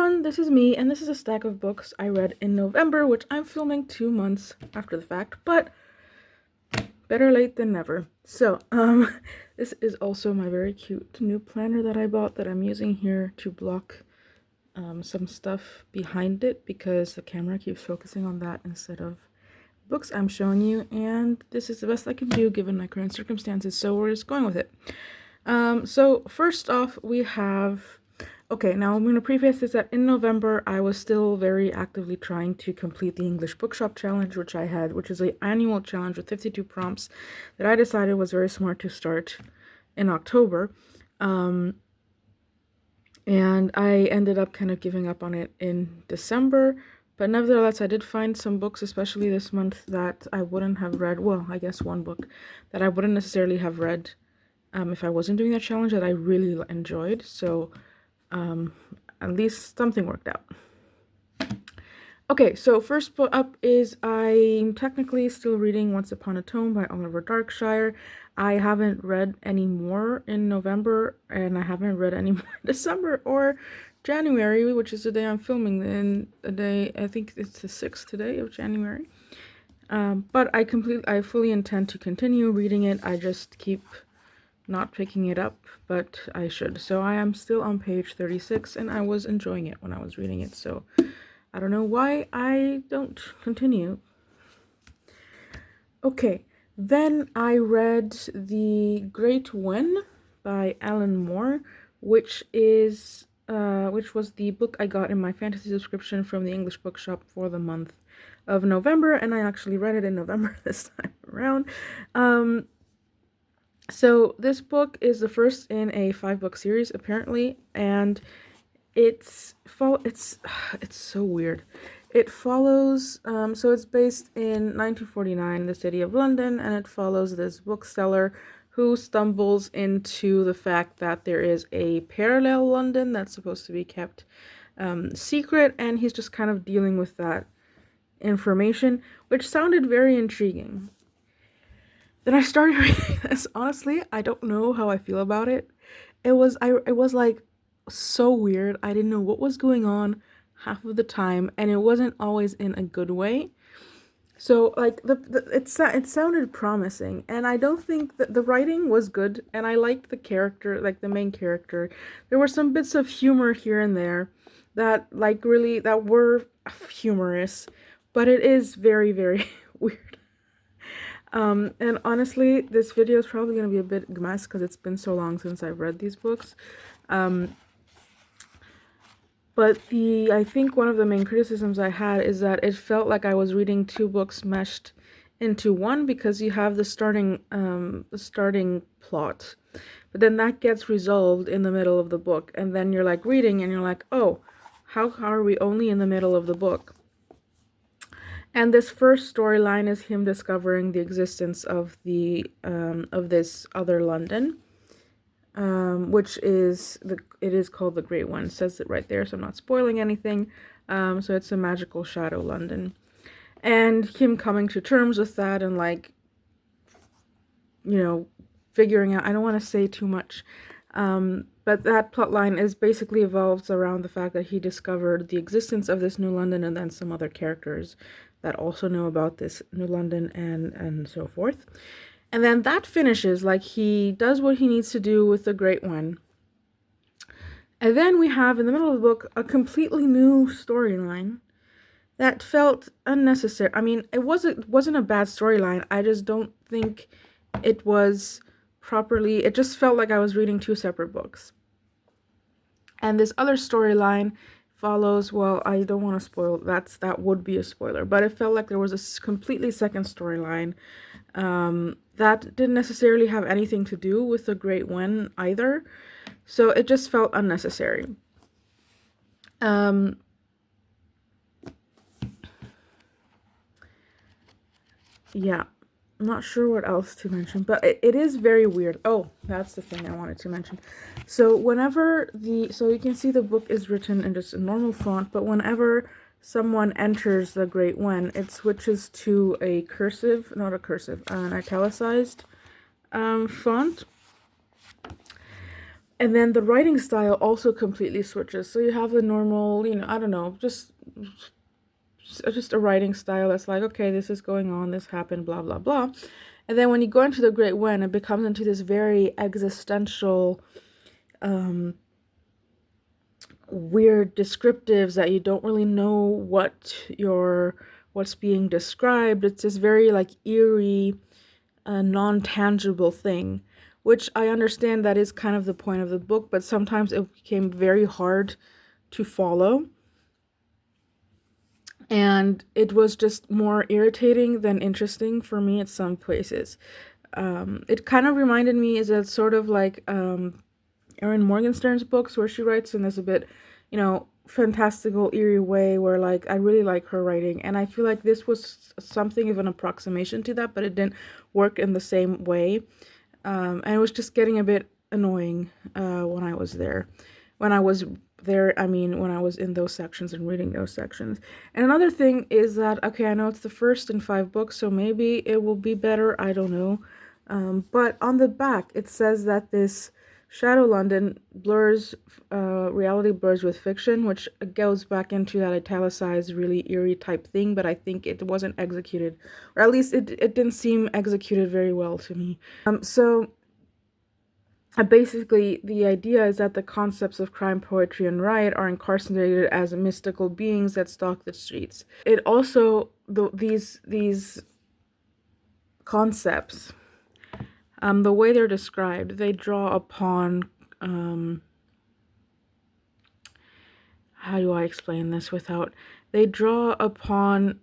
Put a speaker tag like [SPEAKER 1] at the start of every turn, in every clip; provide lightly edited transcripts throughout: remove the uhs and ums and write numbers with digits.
[SPEAKER 1] everyone, this is me, and this is a stack of books I read in November, which I'm filming 2 months after the fact, but better late than never. So, this is also my very cute new planner that I bought that I'm using here to block some stuff behind it because the camera keeps focusing on that instead of books I'm showing you, and this is the best I can do given my current circumstances, so we're just going with it. So first off, we have... Okay, now I'm going to preface this that in November, I was still very actively trying to complete the English Bookshop Challenge, which is an annual challenge with 52 prompts that I decided was very smart to start in October. And I ended up kind of giving up on it in December, but nevertheless, I did find some books, especially this month, that I wouldn't have read. Well, I guess one book that I wouldn't necessarily have read if I wasn't doing that challenge that I really enjoyed. So at least something worked out. Okay, so first book up is I'm technically still reading Once Upon a Tome by Oliver Darkshire. I haven't read any more in November, and I haven't read any more in December or January, which is the day I'm filming. In the day, I think it's the 6th today of January. But I fully intend to continue reading it. I just keep not picking it up, but I should. So I am still on page 36, and I was enjoying it when I was reading it, so I don't know why I don't continue. Okay, then I read The Great One by Alan Moore, which was the book I got in my fantasy subscription from the English Bookshop for the month of November, and I actually read it in November this time around. So this book is the first in a 5-book series, apparently, and it's so weird. It follows, so it's based in 1949, the city of London, and it follows this bookseller who stumbles into the fact that there is a parallel London that's supposed to be kept secret, and he's just kind of dealing with that information, which sounded very intriguing. Then I started reading this. Honestly, I don't know how I feel about it. It was like so weird. I didn't know what was going on half of the time, and it wasn't always in a good way. So like it sounded promising, and I don't think that the writing was good, and I liked the character, like the main character. There were some bits of humor here and there that were humorous, but it is very, very weird. And honestly, this video is probably going to be a bit mess because it's been so long since I've read these books. But I think one of the main criticisms I had is that it felt like I was reading 2 books meshed into one, because you have the starting plot, but then that gets resolved in the middle of the book, and then you're like reading and you're like, oh, how are we only in the middle of the book? And this first storyline is him discovering the existence of this other London, which is it is called the Great One. It says it right there, so I'm not spoiling anything. So it's a magical shadow London, and him coming to terms with that, and like, you know, figuring out. I don't want to say too much, but that plotline is basically evolves around the fact that he discovered the existence of this new London, and then some other characters that also know about this new London, and so forth. And then that finishes, like, he does what he needs to do with the Great One. And then we have, in the middle of the book, a completely new storyline that felt unnecessary. I mean, it wasn't a bad storyline. I just don't think it was properly... It just felt like I was reading 2 separate books. And this other storyline follows, well, I don't want to spoil, that would be a spoiler, but it felt like there was a completely second storyline that didn't necessarily have anything to do with the Great One either, so it just felt unnecessary. Yeah, I'm not sure what else to mention, but it is very weird. Oh, that's the thing I wanted to mention. So so you can see the book is written in just a normal font, but whenever someone enters the Great One, it switches to a an italicized font. And then the writing style also completely switches. So you have the normal, I don't know, just a writing style that's like, okay, this is going on, this happened, blah blah blah. And then when you go into the Great When, it becomes into this very existential, weird descriptives that you don't really know what's being described. It's this very like eerie, non-tangible thing, which I understand that is kind of the point of the book, but sometimes it became very hard to follow. And it was just more irritating than interesting for me at some places. It kind of reminded me, is it sort of like Erin Morgenstern's books, where she writes in this a bit, fantastical, eerie way, where like I really like her writing, and I feel like this was something of an approximation to that, but it didn't work in the same way, and it was just getting a bit annoying when I was there. When I was there, I mean, when I was in those sections and reading those sections. And another thing is that, okay, I know it's the first in 5 books, so maybe it will be better. I don't know. But on the back, it says that this Shadow London blurs, reality blurs with fiction, which goes back into that italicized, really eerie type thing, but I think it wasn't executed, or at least it didn't seem executed very well to me. So basically, the idea is that the concepts of crime, poetry, and riot are incarcerated as mystical beings that stalk the streets. It also, these concepts, the way they're described, they draw upon, how do I explain this without, they draw upon,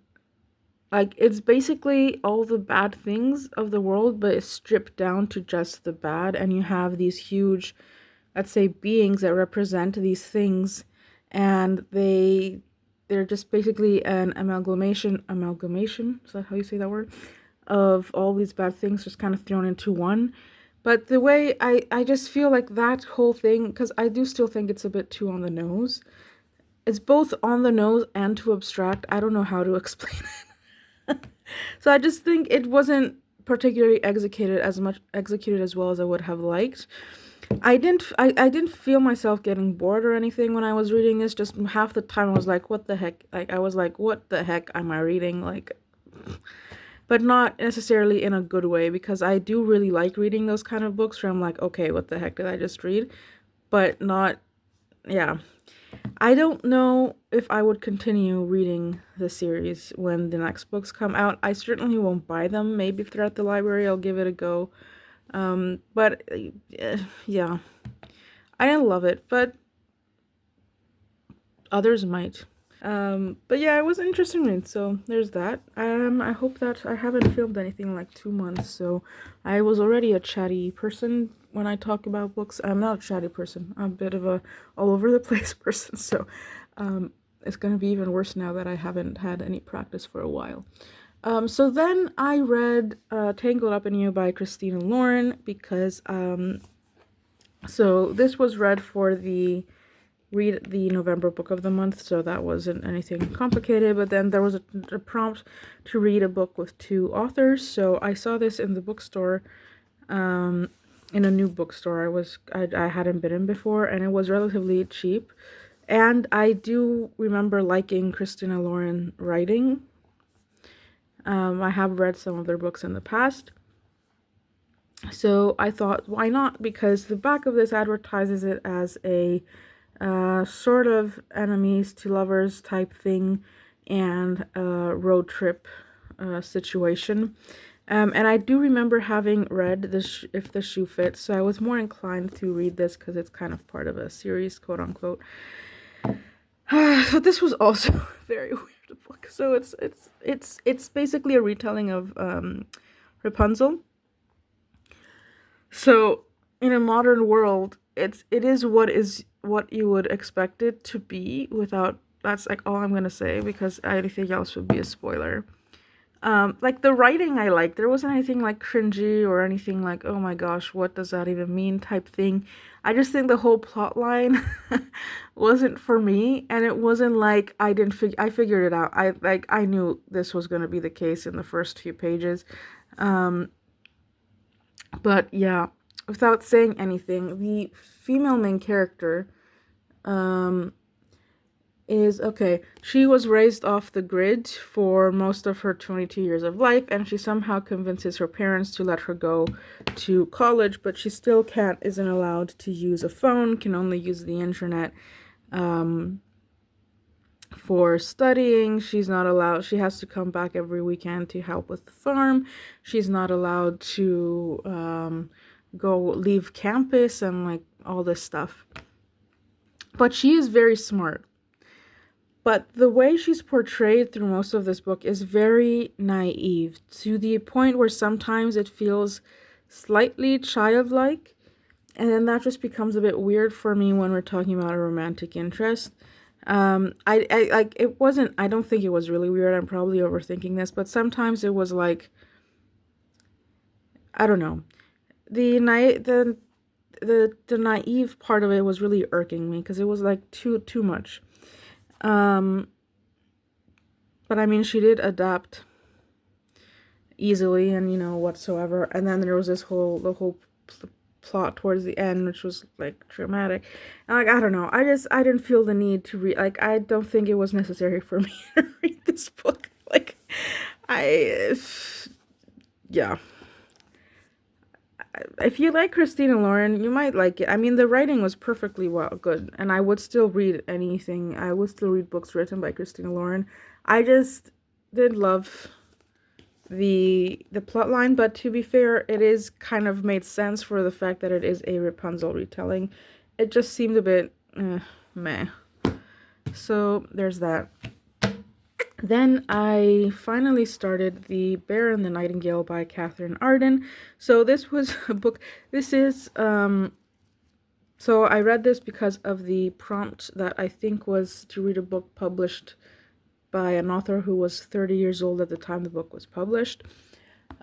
[SPEAKER 1] like, it's basically all the bad things of the world, but it's stripped down to just the bad, and you have these huge, let's say, beings that represent these things, and they're just basically an amalgamation, is that how you say that word, of all these bad things just kind of thrown into one. But the way I just feel like that whole thing, because I do still think it's a bit too on the nose. It's both on the nose and too abstract. I don't know how to explain it. So I just think it wasn't particularly executed as well as I would have liked. I didn't feel myself getting bored or anything when I was reading this. Just half the time I was like, what the heck? Like, I was like, what the heck am I reading? Like, but not necessarily in a good way, because I do really like reading those kind of books where I'm like, okay, what the heck did I just read? But not, yeah. I don't know if I would continue reading the series when the next books come out. I certainly won't buy them. Maybe if they're at the library, I'll give it a go. But yeah, I didn't love it, but others might. But yeah, it was an interesting read, so there's that. I hope that I haven't filmed anything in like 2 months, so I was already a chatty person when I talk about books. I'm not a chatty person. I'm a bit of a all over the place person, so it's gonna be even worse now that I haven't had any practice for a while. So then I read Tangled Up in You by Christina Lauren, because so this was read for the November book of the month, so that wasn't anything complicated. But then there was a prompt to read a book with 2 authors, so I saw this in the bookstore, in a new bookstore I hadn't been in before, and it was relatively cheap. And I do remember liking Christina Lauren writing. I have read some of their books in the past, so I thought, why not? Because the back of this advertises it as a sort of enemies to lovers type thing, and a road trip situation. And I do remember having read this, If the Shoe Fits, so I was more inclined to read this because it's kind of part of a series, quote unquote. So this was also a very weird book. So it's basically a retelling of Rapunzel. So in a modern world, it is what you would expect it to be, without, that's like all I'm gonna say, because anything else would be a spoiler. Like, the writing I liked. There wasn't anything like cringy or anything like, oh my gosh, what does that even mean type thing. I just think the whole plot line wasn't for me, and it wasn't like I figured it out. I knew this was gonna be the case in the first few pages. But yeah, without saying anything, the female main character is, okay, she was raised off the grid for most of her 22 years of life, and she somehow convinces her parents to let her go to college, but she still isn't allowed to use a phone, can only use the internet for studying. She's not allowed, she has to come back every weekend to help with the farm. She's not allowed to go leave campus and like all this stuff. But she is very smart. But the way she's portrayed through most of this book is very naive, to the point where sometimes it feels slightly childlike. And then that just becomes a bit weird for me when we're talking about a romantic interest. I like, it wasn't, I don't think it was really weird. I'm probably overthinking this, but sometimes it was like, I don't know. The naive part of it was really irking me because it was like too much. But I mean, she did adapt easily and, whatsoever. And then there was the whole plot towards the end, which was like dramatic. And like, I don't know. I didn't feel the need to read, like, I don't think it was necessary for me to read this book. Like, yeah. If you like Christina Lauren, you might like it. I mean, the writing was perfectly good, and I would still read anything. I would still read books written by Christina Lauren. I just did love the plot line, but to be fair, it is kind of made sense for the fact that it is a Rapunzel retelling. It just seemed a bit meh. So there's that. Then I finally started The Bear and the Nightingale by Catherine Arden. So this was a book, this is, so I read this because of the prompt that I think was to read a book published by an author who was 30 years old at the time the book was published.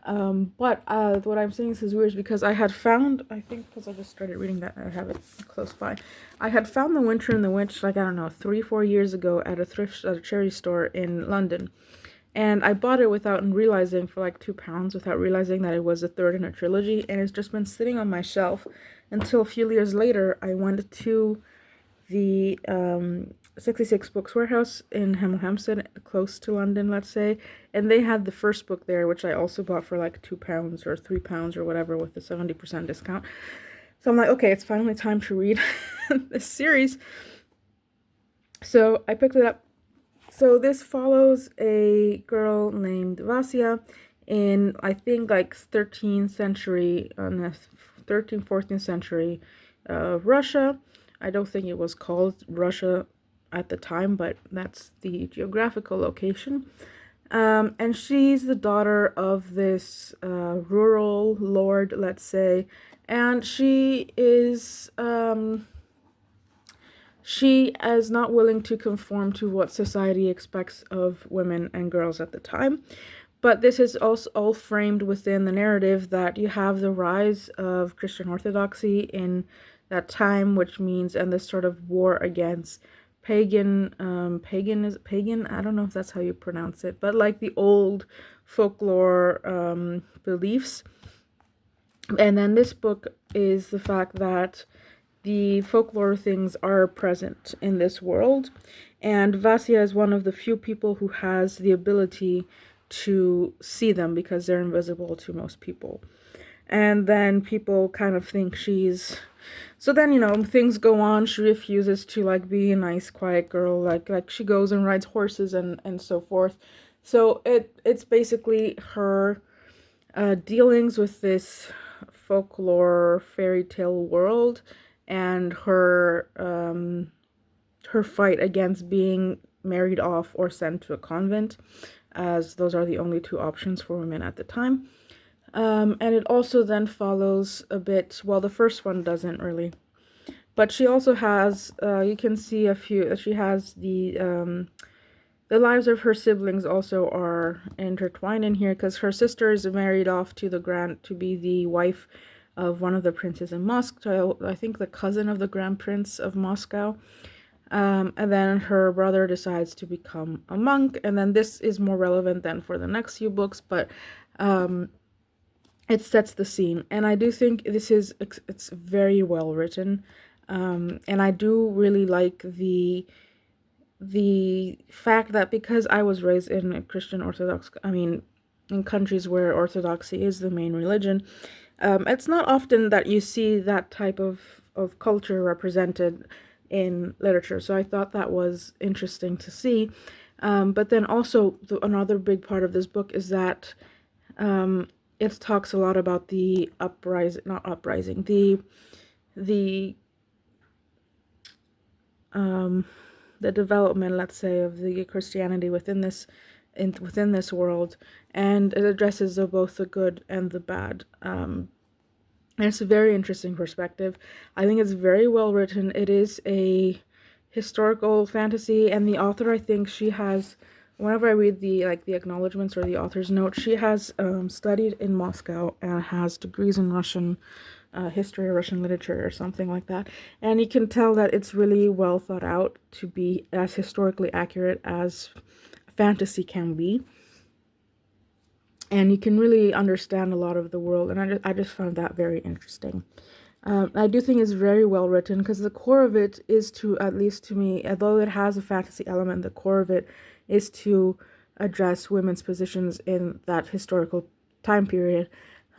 [SPEAKER 1] But what I'm saying is weird because I had found, I think because I just started reading that, I have it close by. I had found The Winter and the Witch, like, I don't know, 3-4 years ago at a charity store in London. And I bought it without realizing, for like £2, without realizing that it was a third in a trilogy. And it's just been sitting on my shelf until a few years later I went to the 66 Books Warehouse in Hemel Hempstead, close to London, let's say, and they had the first book there, which I also bought for like £2 or £3 or whatever with the 70% discount. So I'm like, okay, it's finally time to read this series. So I picked it up. So this follows a girl named Vasya in, I think, like 13th century, 13th, 14th century Russia. I don't think it was called Russia at the time, but that's the geographical location. And she's the daughter of this rural lord, let's say, and she is not willing to conform to what society expects of women and girls at the time. But this is also all framed within the narrative that you have the rise of Christian Orthodoxy in that time, which means, and this sort of war against pagan, I don't know if that's how you pronounce it, but like the old folklore beliefs. And then this book is the fact that the folklore things are present in this world, and Vasya is one of the few people who has the ability to see them because they're invisible to most people. And then people kind of think so then, things go on. She refuses to like be a nice quiet girl, like she goes and rides horses and so forth. So it's basically her dealings with this folklore fairy tale world, and her fight against being married off or sent to a convent, as those are the only two options for women at the time. And it also then follows a bit, well, the first one doesn't really, but she also has, you can see she has the lives of her siblings also are intertwined in here, because her sister is married off to to be the wife of one of the princes in Moscow, I think the cousin of the Grand Prince of Moscow. And then her brother decides to become a monk, and then this is more relevant than for the next few books, but it sets the scene, and I do think it's very well written, and I do really like the fact that because I was raised in a Christian Orthodox, I mean, in countries where Orthodoxy is the main religion, it's not often that you see that type of culture represented in literature. So I thought that was interesting to see. But then also, another big part of this book is that it talks a lot about the not uprising, the um, the development, let's say, of the Christianity within this world, and it addresses both the good and the bad. And it's a very interesting perspective. I think it's very well written. It is a historical fantasy, and the author, I think she has, whenever I read the acknowledgments or the author's note, she has studied in Moscow and has degrees in Russian history or Russian literature or something like that. And you can tell that it's really well thought out to be as historically accurate as fantasy can be. And you can really understand a lot of the world, and I just found that very interesting. I do think it's very well written because the core of it is to, at least to me, although it has a fantasy element, the core of it is to address women's positions in that historical time period.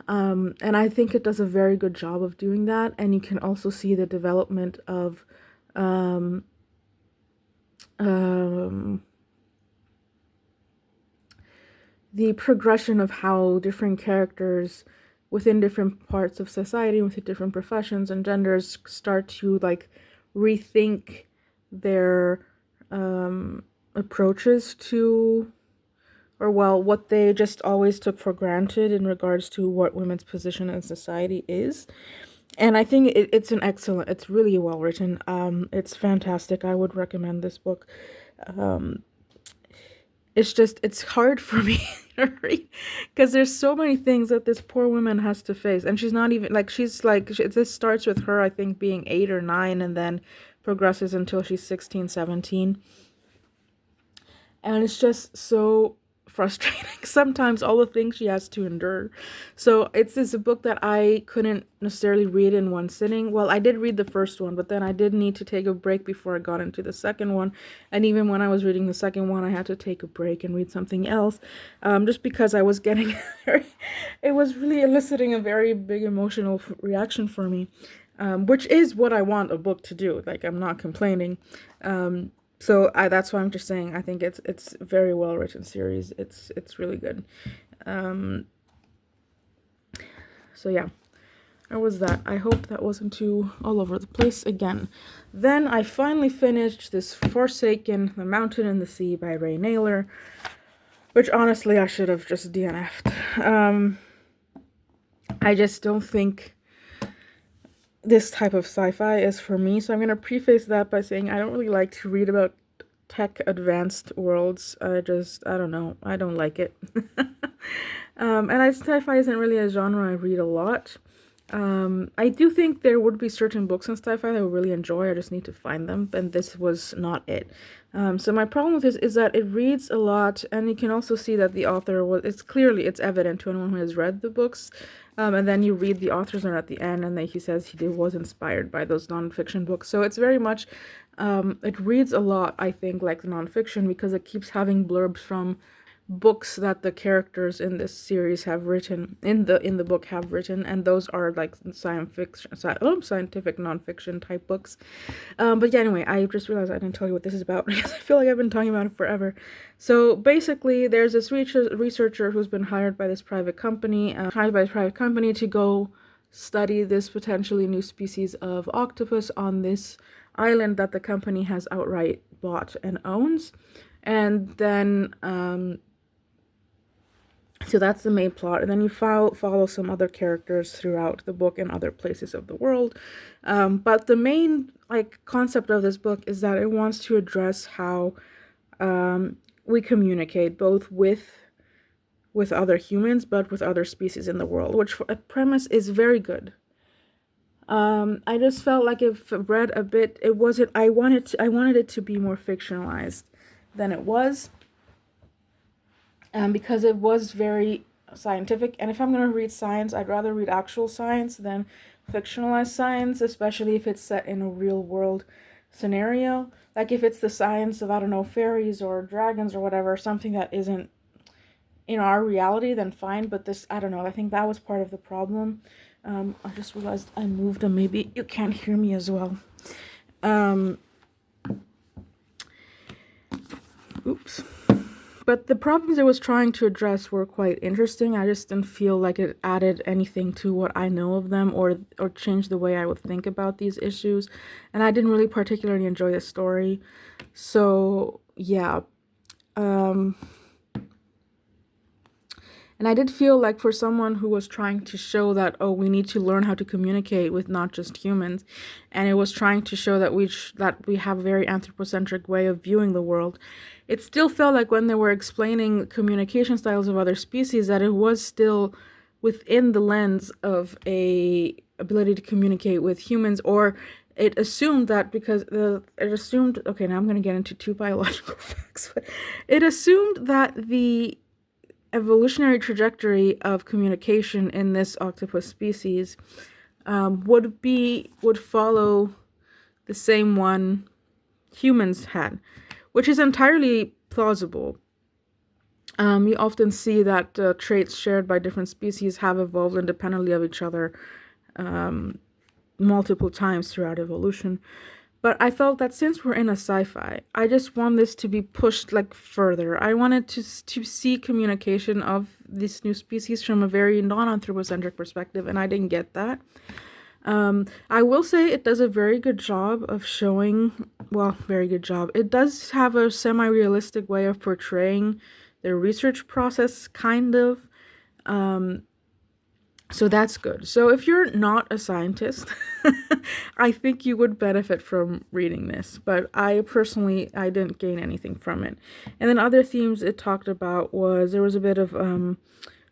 [SPEAKER 1] And I think it does a very good job of doing that. And you can also see the development of the progression of how different characters within different parts of society, within different professions and genders, start to like rethink their approaches to, or well, what they just always took for granted in regards to what women's position in society is. And I think it's really well written. It's fantastic. I would recommend this book. It's hard for me to read because there's so many things that this poor woman has to face, and she's not even like this starts with her, I think, being 8 or 9, and then progresses until she's 16, 17, and it's just so frustrating sometimes, all the things she has to endure. So it's a book that I couldn't necessarily read in one sitting. Well, I did read the first one, but then I did need to take a break before I got into the second one. And even when I was reading the second one, I had to take a break and read something else, just because I was getting it was really eliciting a very big emotional reaction for me, which is what I want a book to do. Like, I'm not complaining. So that's why I'm just saying I think it's a very well written series. It's really good. So yeah, there was that. I hope that wasn't too all over the place again. Then I finally finished this Forsaken, The Mountain and the Sea by Ray Naylor, which honestly I should have just DNF'd. I just don't think this type of sci-fi is for me, so I'm going to preface that by saying I don't really like to read about tech advanced worlds. I don't know, I don't like it. And sci-fi isn't really a genre I read a lot. I do think there would be certain books in sci-fi that I would really enjoy. I just need to find them, and this was not it. So my problem with this is that it reads a lot, and you can also see that the author it's evident to anyone who has read the books. And then you read the author's note at the end, and then he says he was inspired by those nonfiction books. So it's very much, it reads a lot, I think, like nonfiction, because it keeps having blurbs from books that the characters in this series have written, in the book have written, and those are like scientific nonfiction type books. But yeah, anyway, I just realized I didn't tell you what this is about because I feel like I've been talking about it forever. So basically, there's this researcher who's been hired by this private company, to go study this potentially new species of octopus on this island that the company has outright bought and owns. And then so that's the main plot, and then you follow some other characters throughout the book in other places of the world. But the main concept of this book is that it wants to address how we communicate both with other humans, but with other species in the world, which a premise is very good. I just felt like if read a bit, it wasn't. I wanted it to be more fictionalized than it was. Because it was very scientific. And if I'm going to read science, I'd rather read actual science than fictionalized science, especially if it's set in a real world scenario. Like if it's the science of, I don't know, fairies or dragons or whatever, something that isn't in our reality, then fine. But this, I don't know, I think that was part of the problem. I just realized I moved and maybe you can't hear me as well. Oops. But the problems it was trying to address were quite interesting. I just didn't feel like it added anything to what I know of them or changed the way I would think about these issues. And I didn't really particularly enjoy the story. So, yeah. And I did feel like for someone who was trying to show that, oh, we need to learn how to communicate with not just humans, and it was trying to show that we have a very anthropocentric way of viewing the world, it still felt like when they were explaining communication styles of other species that it was still within the lens of a ability to communicate with humans, or it assumed that because okay, now I'm going to get into two biological facts, but it assumed that the evolutionary trajectory of communication in this octopus species would follow the same one humans had, which is entirely plausible. You often see that traits shared by different species have evolved independently of each other multiple times throughout evolution. But I felt that since we're in a sci-fi, I just want this to be pushed like further. I wanted to see communication of this new species from a very non-anthropocentric perspective, and I didn't get that. I will say it does a very good job of showing, well, very good job. It does have a semi-realistic way of portraying their research process, kind of. So that's good. So if you're not a scientist, I think you would benefit from reading this. But I didn't gain anything from it. And then other themes it talked about was there was a bit of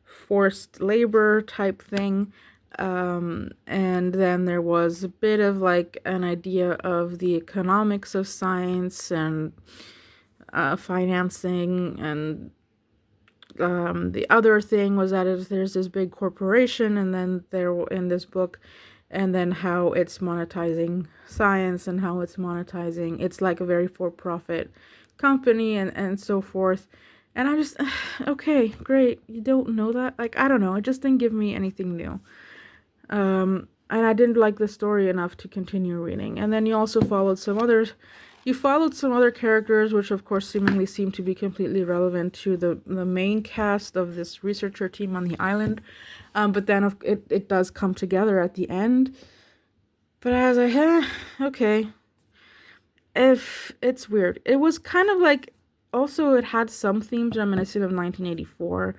[SPEAKER 1] forced labor type thing. And then there was a bit of like an idea of the economics of science and financing, and the other thing was that there's this big corporation, and then there in this book, and then how it's monetizing science and how it's like a very for-profit company and so forth. And I just, okay, great. You don't know that? Like, I don't know. It just didn't give me anything new. And I didn't like the story enough to continue reading. And then you followed some other characters, which of course seemingly seem to be completely relevant to the main cast of this researcher team on the island. But then it does come together at the end. But I was like, okay. If it's weird. It was kind of like, also it had some themes reminiscent of 1984.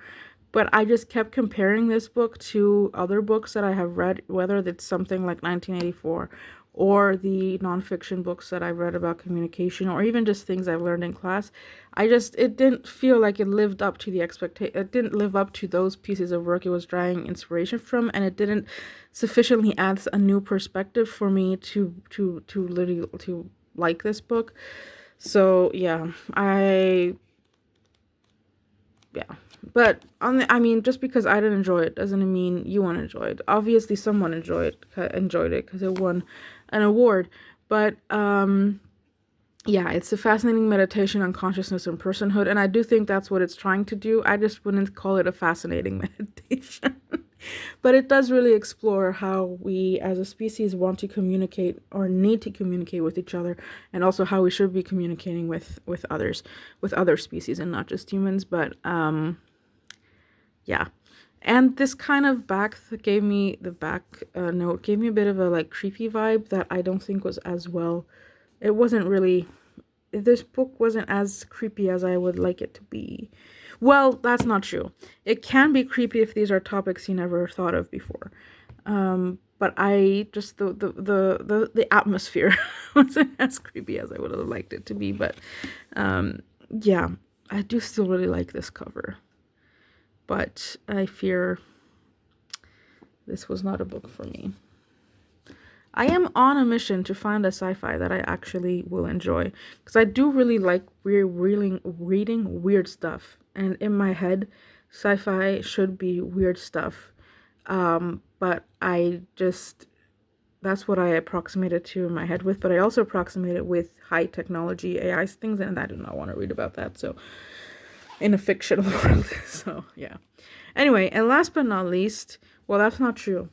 [SPEAKER 1] But I just kept comparing this book to other books that I have read, whether it's something like 1984 or the nonfiction books that I've read about communication, or even just things I've learned in class. It didn't feel like it lived up to the expectation. It didn't live up to those pieces of work it was drawing inspiration from, and it didn't sufficiently add a new perspective for me to literally to like this book. So yeah, But just because I didn't enjoy it doesn't mean you won't enjoy it. Obviously, someone enjoyed it because it won an award. But yeah, it's a fascinating meditation on consciousness and personhood, and I do think that's what it's trying to do. I just wouldn't call it a fascinating meditation. But it does really explore how we as a species want to communicate or need to communicate with each other, and also how we should be communicating with other species and not just humans. But yeah. And this kind of note gave me a bit of a like creepy vibe that I don't think was as well. This book wasn't as creepy as I would like it to be. Well, that's not true. It can be creepy if these are topics you never thought of before. But I just, the atmosphere wasn't as creepy as I would have liked it to be. But yeah, I do still really like this cover. But I fear this was not a book for me. I am on a mission to find a sci-fi that I actually will enjoy, because I do really like reading weird stuff. And in my head, sci-fi should be weird stuff. But that's what I approximated to in my head with, but I also approximated with high technology AI things, and I do not want to read about that. So in a fictional world. So yeah. Anyway, and last but not least, well, that's not true.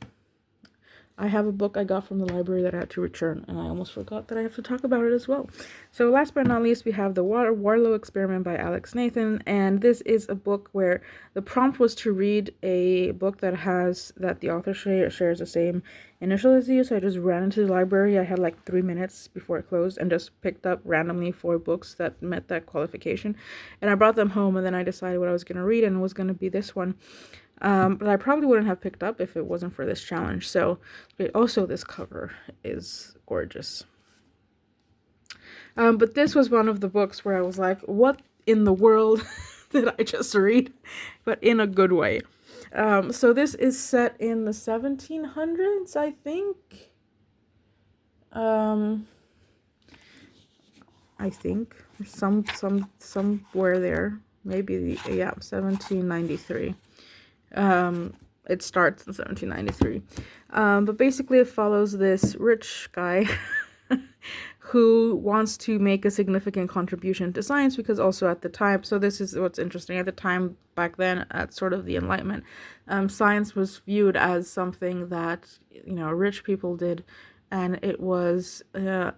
[SPEAKER 1] I have a book I got from the library that I had to return, and I almost forgot that I have to talk about it as well. So last but not least, we have The Warlow Experiment by Alex Nathan, and this is a book where the prompt was to read a book that the author shares the same initial as you. So I just ran into the library. I had like 3 minutes before it closed and just picked up randomly 4 books that met that qualification, and I brought them home, and then I decided what I was going to read, and it was going to be this one. But I probably wouldn't have picked up if it wasn't for this challenge. So also this cover is gorgeous. But this was one of the books where I was like, what in the world did I just read? But in a good way. So this is set in the 1700s, I think. I think somewhere there. Maybe 1793. It starts in 1793. But basically it follows this rich guy who wants to make a significant contribution to science, because also at the time, so this is what's interesting, at the time back then, at sort of the Enlightenment, science was viewed as something that, rich people did, and it was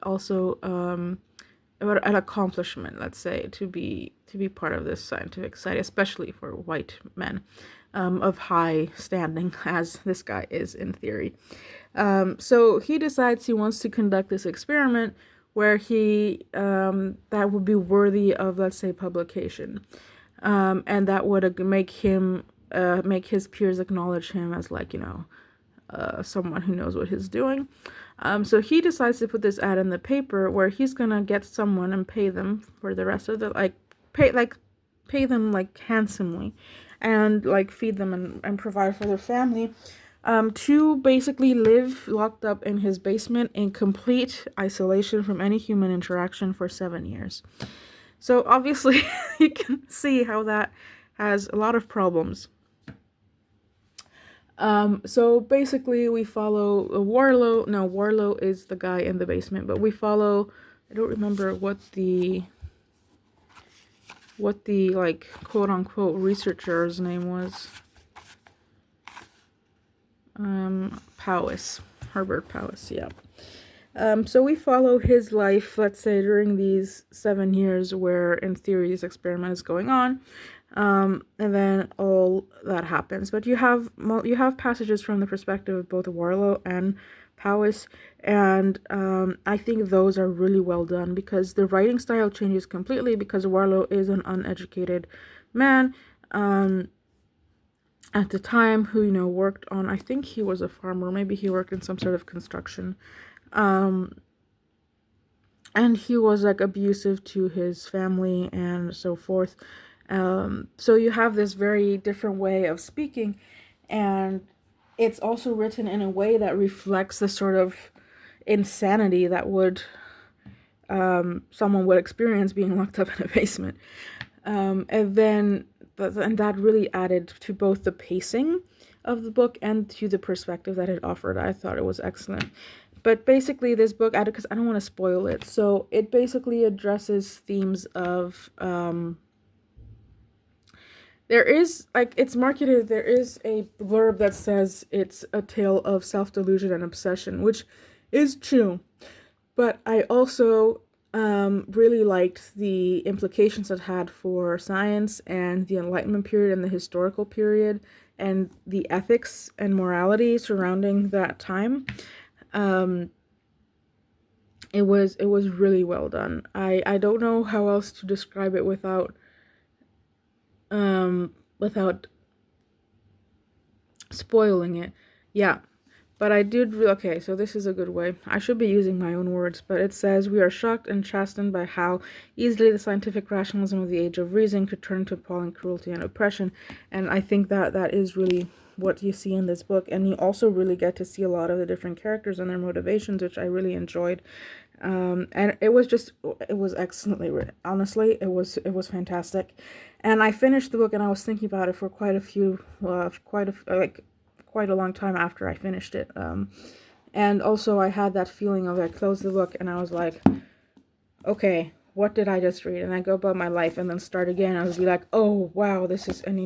[SPEAKER 1] also an accomplishment, let's say, to be part of this scientific society, especially for white men of high standing, as this guy is in theory. So he decides he wants to conduct this experiment where he that would be worthy of, let's say, publication, and that would make his peers acknowledge him as, like, someone who knows what he's doing. So he decides to put this ad in the paper where he's gonna get someone and pay them for the rest of the pay them like handsomely, and like feed them and provide for their family, to basically live locked up in his basement in complete isolation from any human interaction for 7 years. So obviously you can see how that has a lot of problems. So basically we follow Warlow. No, Warlow is the guy in the basement, but we follow, I don't remember what the like quote unquote researcher's name was. Powys, Herbert Powys, yeah. So we follow his life, let's say, during these 7 years where in theory this experiment is going on. And then all that happens, but you have passages from the perspective of both Warlow and Powys, and I think those are really well done, because the writing style changes completely, because Warlow is an uneducated man at the time who worked on, I think he was a farmer, maybe he worked in some sort of construction, and he was like abusive to his family and so forth. So you have this very different way of speaking, and it's also written in a way that reflects the sort of insanity that someone would experience being locked up in a basement. And that really added to both the pacing of the book and to the perspective that it offered. I thought it was excellent. But basically this book, because I don't want to spoil it, so it basically addresses themes of there is, like, it's marketed, there is a blurb that says it's a tale of self-delusion and obsession, which is true. But I also really liked the implications it had for science and the Enlightenment period and the historical period and the ethics and morality surrounding that time. It was really well done. I don't know how else to describe it without spoiling it. Yeah. But I did, okay, so this is a good way. I should be using my own words, but it says, we are shocked and chastened by how easily the scientific rationalism of the age of reason could turn to appalling cruelty and oppression. And I think that that is really what you see in this book. And you also really get to see a lot of the different characters and their motivations, which I really enjoyed. And it was excellently written. Honestly, it was fantastic. And I finished the book, and I was thinking about it for quite a long time after I finished it. And also I had that feeling of, I closed the book and I was like, okay, what did I just read? And I go about my life and then start again. I would be like, oh wow, this is, and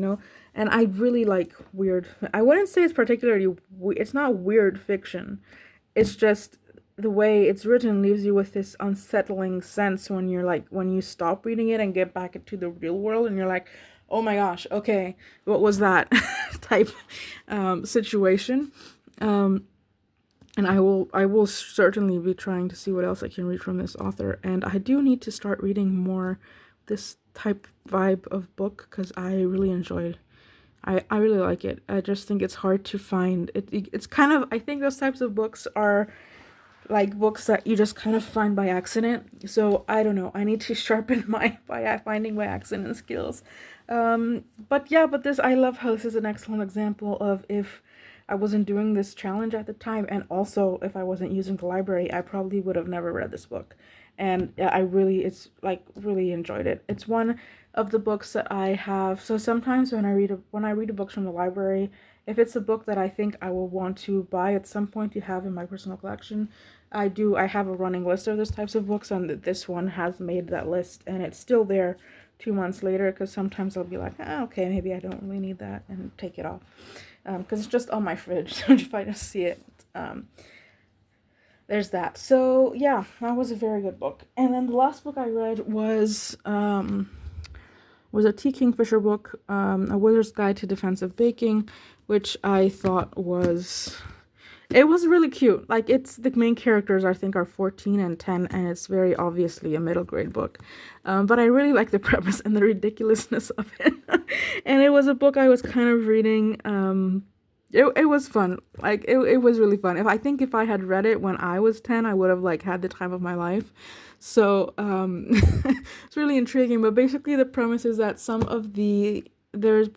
[SPEAKER 1] and I really like weird. I wouldn't say it's particularly, it's not weird fiction. It's just the way it's written leaves you with this unsettling sense when when you stop reading it and get back into the real world, and you're like, oh my gosh, okay, what was that type situation. And I will certainly be trying to see what else I can read from this author. And I do need to start reading more this type vibe of book, because I really enjoyed. I really like it. I just think it's hard to find. It's kind of, I think those types of books are like books that you just kind of find by accident. So I don't know. I need to sharpen my finding by accident skills. But this, I love how this is an excellent example of, if I wasn't doing this challenge at the time, and also if I wasn't using the library, I probably would have never read this book. And I really, really enjoyed it. It's one of the books that I have. So sometimes when I read a book from the library, if it's a book that I think I will want to buy at some point to have in my personal collection, I have a running list of those types of books, and this one has made that list, and it's still there 2 months later, because sometimes I'll be like, okay, maybe I don't really need that, and take it off, because it's just on my fridge. So if I just see it, there's that. So yeah, that was a very good book. And then the last book I read was a T. Kingfisher book, A Wizard's Guide to Defensive Baking, which I thought was really cute. Like, it's, the main characters I think are 14 and 10, and it's very obviously a middle grade book. But I really like the premise and the ridiculousness of it. And it was a book I was kind of reading. It was fun. Like, it was really fun. If I had read it when I was 10, I would have had the time of my life. So it's really intriguing. But basically the premise is that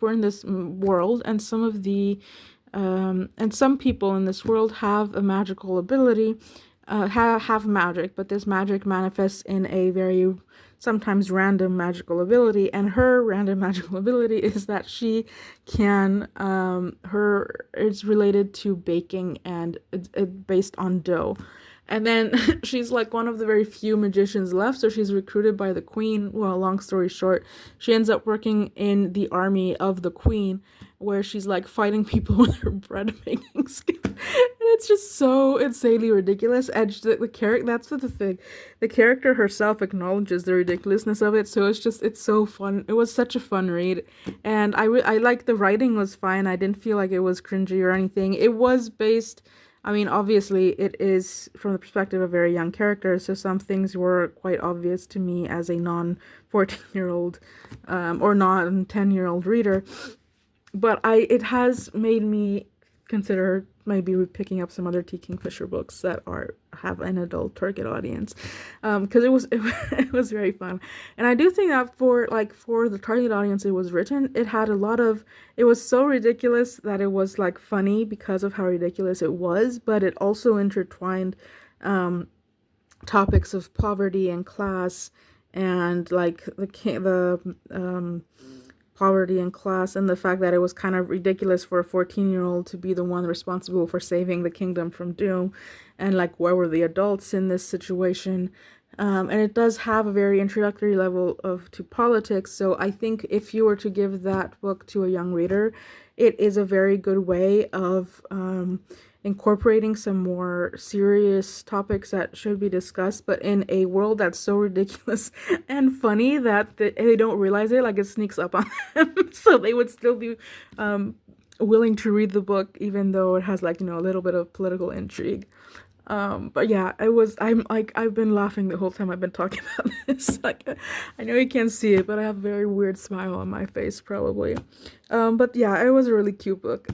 [SPEAKER 1] we're in this world, and some people in this world have a magical ability, have magic, but this magic manifests in a very sometimes random magical ability, and her random magical ability is that she can, it's related to baking, and it's based on dough. And then she's one of the very few magicians left, so she's recruited by the queen. Well, long story short, she ends up working in the army of the queen, where she's fighting people with her bread making skill. And it's just so insanely ridiculous. And that's what the thing. The character herself acknowledges the ridiculousness of it, so it's so fun. It was such a fun read. And I like, the writing was fine. I didn't feel like it was cringy or anything. It was based, obviously it is from the perspective of very young characters, so some things were quite obvious to me as a non-14-year-old or non-10-year-old reader. But it has made me consider maybe picking up some other T. Kingfisher books that have an adult target audience, because it was very fun. And I do think that for the target audience it was written, it was so ridiculous that it was funny because of how ridiculous it was, but it also intertwined topics of poverty and class, and poverty and class, and the fact that it was kind of ridiculous for a 14-year-old to be the one responsible for saving the kingdom from doom, and where were the adults in this situation. And it does have a very introductory level to politics, so I think if you were to give that book to a young reader, it is a very good way of incorporating some more serious topics that should be discussed, but in a world that's so ridiculous and funny that they don't realize it, it sneaks up on them. So they would still be willing to read the book, even though it has a little bit of political intrigue. But yeah, I've been laughing the whole time I've been talking about this. Like, I know you can't see it, but I have a very weird smile on my face, probably. But yeah, it was a really cute book.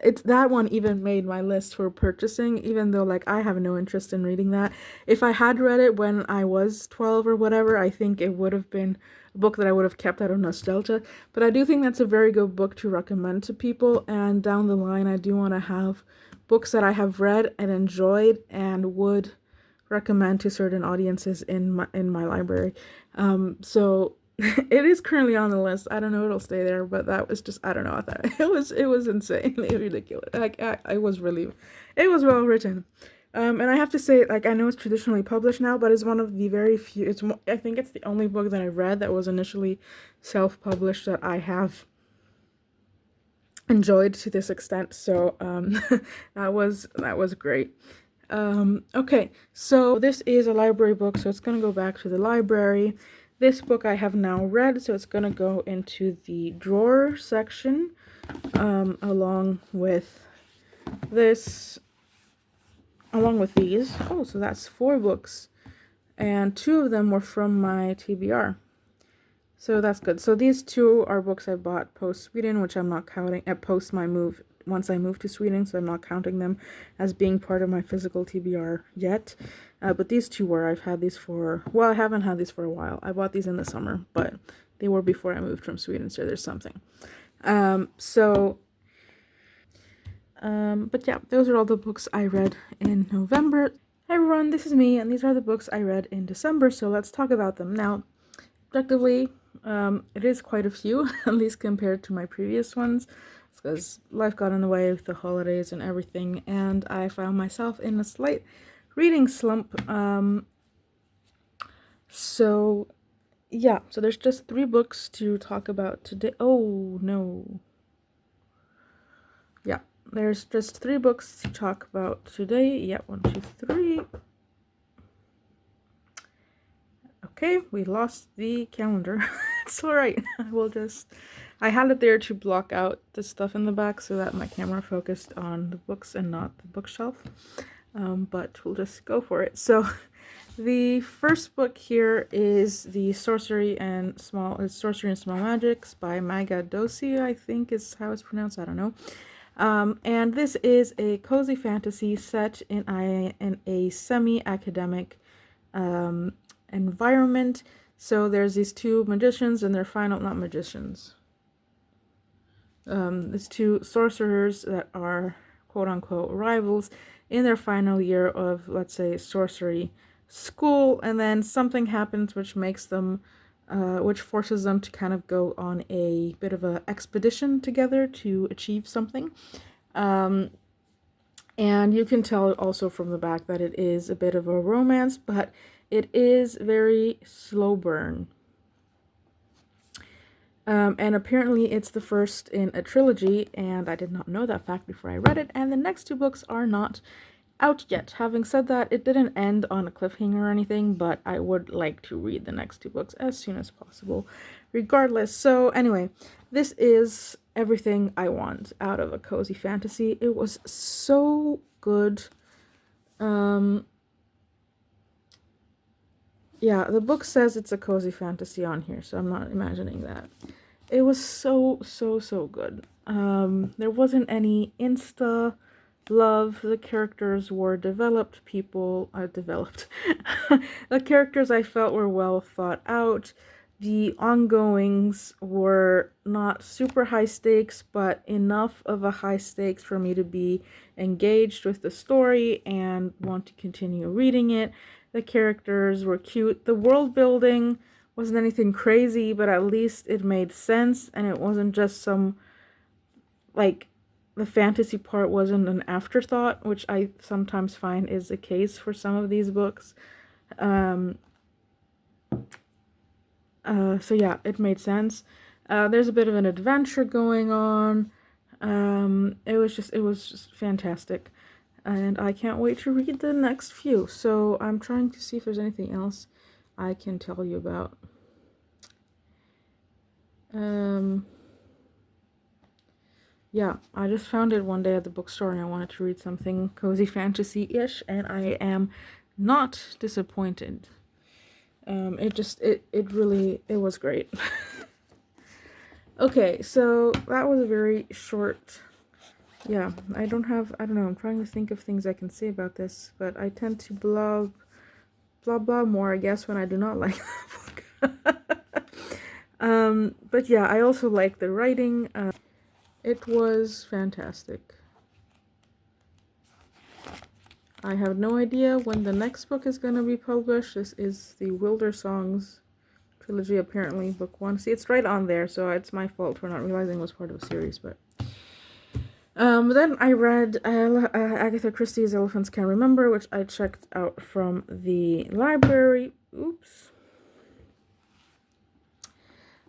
[SPEAKER 1] It's that one even made my list for purchasing, even though like I have no interest in reading that. If I had read it when I was 12 or whatever, I think it would have been a book that I would have kept out of nostalgia. But I do think that's a very good book to recommend to people, and down the line, I do want to have books that I have read and enjoyed and would recommend to certain audiences in my library. So it is currently on the list. I don't know if it'll stay there, but that was just, I don't know. I thought it was insanely ridiculous. Like I was really, it was well written. And I have to say, like, I know it's traditionally published now, but it's one of the very few. I think it's the only book that I read that was initially self-published that I have enjoyed to this extent. So that was great. Okay, so this is a library book, so it's gonna go back to the library. This book I have now read, so it's gonna go into the drawer section, along with this, along with these. Oh, so that's 4 books, and 2 of them were from my TBR. So that's good. So these 2 are books I bought post Sweden, which I'm not counting at post my move once I moved to Sweden, so I'm not counting them as being part of my physical TBR yet. But these 2 were. I've had these for, well, I haven't had these for a while. I bought these in the summer, but they were before I moved from Sweden, so there's something. But yeah, those are all the books I read in November. Hi everyone, this is me, and these are the books I read in December, so let's talk about them. Now, objectively, it is quite a few, at least compared to my previous ones, because life got in the way with the holidays and everything, and I found myself in a slight reading slump. So yeah, so there's just 3 books to talk about today. Oh no. Yeah, there's just 3 books to talk about today. Yeah, 1, 2, 3. Okay, we lost the calendar. It's alright. I had it there to block out the stuff in the back so that my camera focused on the books and not the bookshelf. But we'll just go for it. So the first book here is the Sorcery and Small Magics by Maga Dosi, I think is how it's pronounced. I don't know. And this is a cozy fantasy set in a semi-academic environment. So there's these 2 magicians and their final, not magicians, these 2 sorcerers that are quote-unquote rivals in their final year of, let's say, sorcery school, and then something happens which makes them which forces them to kind of go on a bit of an expedition together to achieve something. And you can tell also from the back that it is a bit of a romance, but it is very slow burn. And apparently it's the first in a trilogy, and I did not know that fact before I read it, and the next 2 books are not out yet. Having said that, it didn't end on a cliffhanger or anything, but I would like to read the next 2 books as soon as possible, regardless. So anyway, this is everything I want out of a cozy fantasy. It was so good. Yeah, the book says it's a cozy fantasy on here, so I'm not imagining that. It was so good. There wasn't any insta love. The characters were developed people. Developed. The characters I felt were well thought out. The ongoings were not super high stakes, but enough of a high stakes for me to be engaged with the story and want to continue reading it. The characters were cute. The world building wasn't anything crazy, but at least it made sense, and it wasn't just some, like, the fantasy part wasn't an afterthought, which I sometimes find is the case for some of these books. So yeah, it made sense. There's a bit of an adventure going on. It was just fantastic. And I can't wait to read the next few. So I'm trying to see if there's anything else I can tell you about. yeah, I just found it one day at the bookstore and I wanted to read something cozy fantasy-ish, and I am not disappointed. It really, it was great. Okay, so that was a very short, yeah, I don't know, I'm trying to think of things I can say about this, but I tend to blah blah more, I guess, when I do not like the book. But yeah, I also like the writing. It was fantastic. I have no idea when the next book is going to be published. This is the Wilder Songs trilogy, apparently, book 1. See, it's right on there, so it's my fault for not realizing it was part of a series, but... then I read Agatha Christie's Elephants Can't Remember, which I checked out from the library. Oops.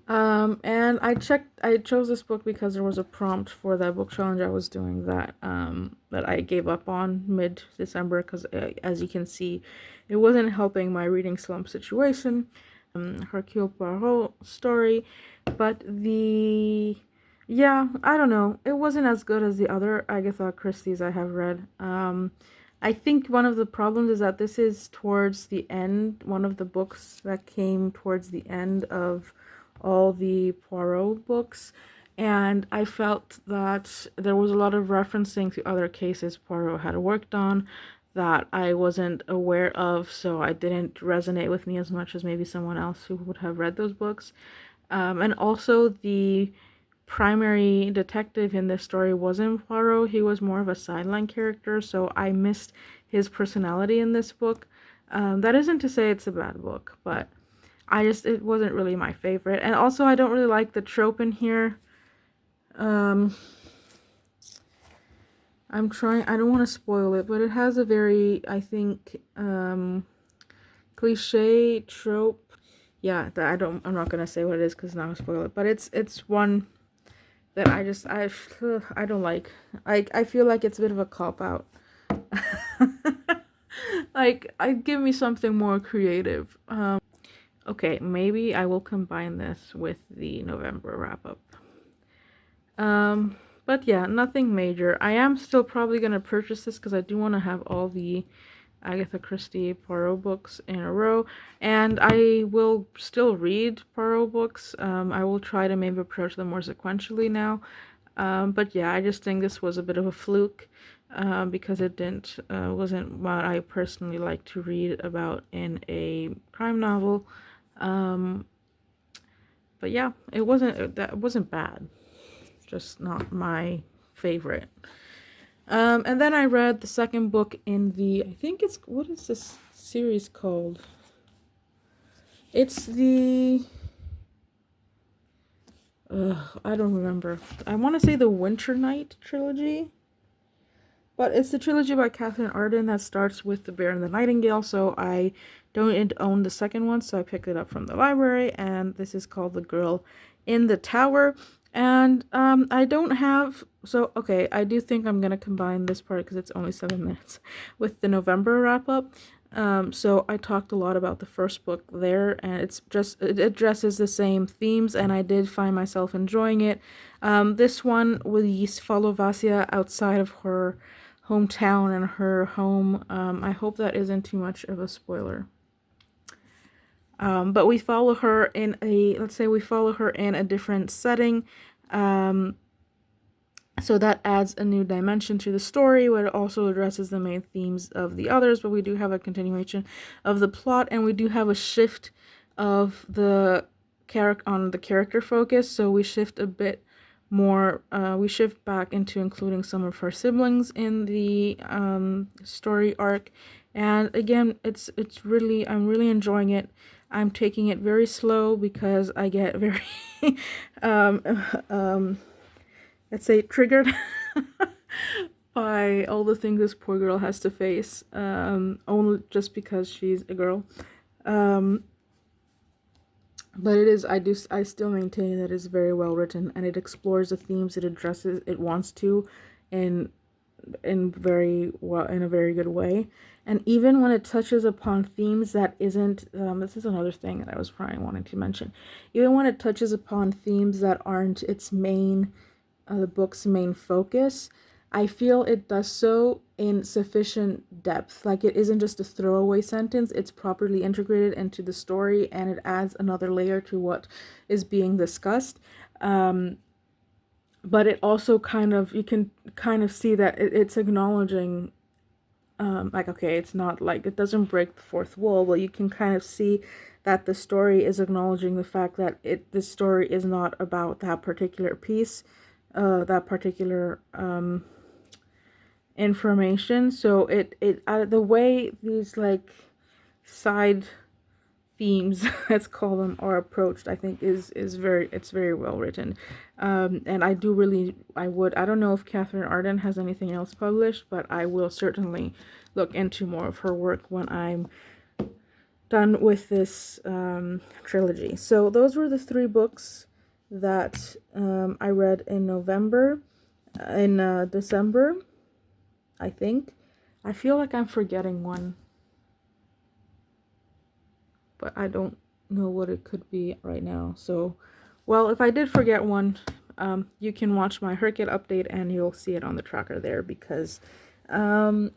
[SPEAKER 1] And I chose this book because there was a prompt for that book challenge I was doing that I gave up on mid-December because, as you can see, it wasn't helping my reading slump situation. Hercule Poirot story, but yeah, I don't know. It wasn't as good as the other Agatha Christie's I have read. I think one of the problems is that this is towards the end, one of the books that came towards the end of all the Poirot books, and I felt that there was a lot of referencing to other cases Poirot had worked on that I wasn't aware of, so I didn't resonate with me as much as maybe someone else who would have read those books. And also the primary detective in this story wasn't Poirot, he was more of a sideline character, so I missed his personality in this book. That isn't to say it's a bad book, but it wasn't really my favorite. And also I don't really like the trope in here. I don't want to spoil it, but it has a very, I think, cliche trope. Yeah, that I'm not gonna say what it is because now I'm gonna spoil it. But it's one that I don't like. I feel like it's a bit of a cop out. Like, give me something more creative. Okay, maybe I will combine this with the November wrap-up. But yeah, nothing major. I am still probably going to purchase this because I do want to have all the Agatha Christie Poirot books in a row. And I will still read Poirot books. I will try to maybe approach them more sequentially now. But yeah, I just think this was a bit of a fluke because it wasn't what I personally like to read about in a crime novel. But yeah, it wasn't bad. Just not my favorite. And then I read the second book in I think what is this series called? It's I don't remember. I want to say the Winter Night trilogy. But it's the trilogy by Catherine Arden that starts with The Bear and the Nightingale, so I don't own the second one, so I picked it up from the library, and this is called The Girl in the Tower. And I don't have, so okay, I do think I'm gonna combine this part because it's only 7 minutes with the November wrap up. So I talked a lot about the first book there, and it addresses the same themes, and I did find myself enjoying it. This one we follow Vasya outside of her hometown and her home. I hope that isn't too much of a spoiler. But we follow her in a different setting. So that adds a new dimension to the story, where it also addresses the main themes of the others, but we do have a continuation of the plot, and we do have a shift of the character focus, so we shift a bit more, we shift back into including some of her siblings in the story arc, and again, I'm really enjoying it. I'm taking it very slow because I get very let's say triggered by all the things this poor girl has to face, only just because she's a girl. But I still maintain that it's very well written, and it explores the themes it wants to in a very good way. And even when it touches upon themes that isn't, this is another thing that I was probably wanting to mention, even when it touches upon themes that aren't its main the book's main focus, I feel it does so in sufficient depth. Like, it isn't just a throwaway sentence, it's properly integrated into the story, and it adds another layer to what is being discussed. But it also you can kind of see that it's acknowledging, like, okay, it's not like, it doesn't break the fourth wall, but you can kind of see that the story is acknowledging the fact that this story is not about that particular piece, that particular information. So the way these like side themes, let's call them, are approached, I think is very well written. And I don't know if Catherine Arden has anything else published, but I will certainly look into more of her work when I'm done with this trilogy. So those were the 3 books that I read in December, I think. I feel like I'm forgetting one, but I don't know what it could be right now. So, well, if I did forget one, you can watch my Herkit update and you'll see it on the tracker there, because I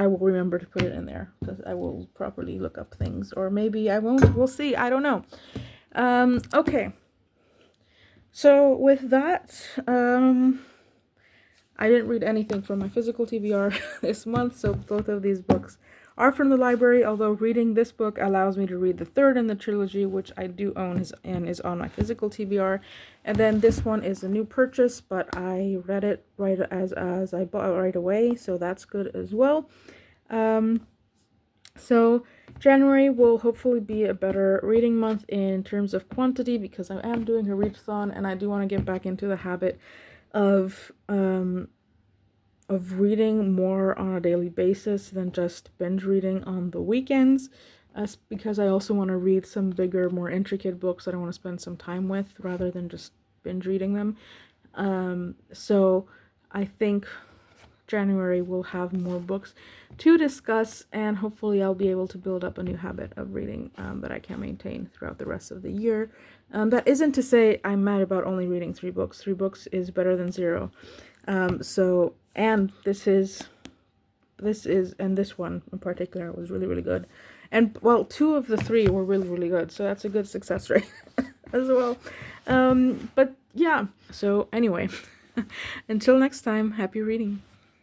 [SPEAKER 1] will remember to put it in there, because I will properly look up things, or maybe I won't. We'll see. I don't know. Okay. So with that, I didn't read anything from my physical TBR this month, so both of these books are from the library, although reading this book allows me to read the 3rd in the trilogy, which I do own and is on my physical TBR. And then this one is a new purchase, but I read it right as I bought it right away, so that's good as well. So January will hopefully be a better reading month in terms of quantity, because I am doing a readathon, and I do want to get back into the habit of reading more on a daily basis than just binge reading on the weekends, because I also want to read some bigger, more intricate books that I want to spend some time with rather than just binge reading them. So I think January we'll have more books to discuss, and hopefully I'll be able to build up a new habit of reading that I can maintain throughout the rest of the year. That isn't to say I'm mad about only reading 3 books. 3 books is better than 0. So, and this one in particular was really, really good. And, well, 2 of the 3 were really, really good, so that's a good success rate as well. But, yeah, so anyway, until next time, happy reading.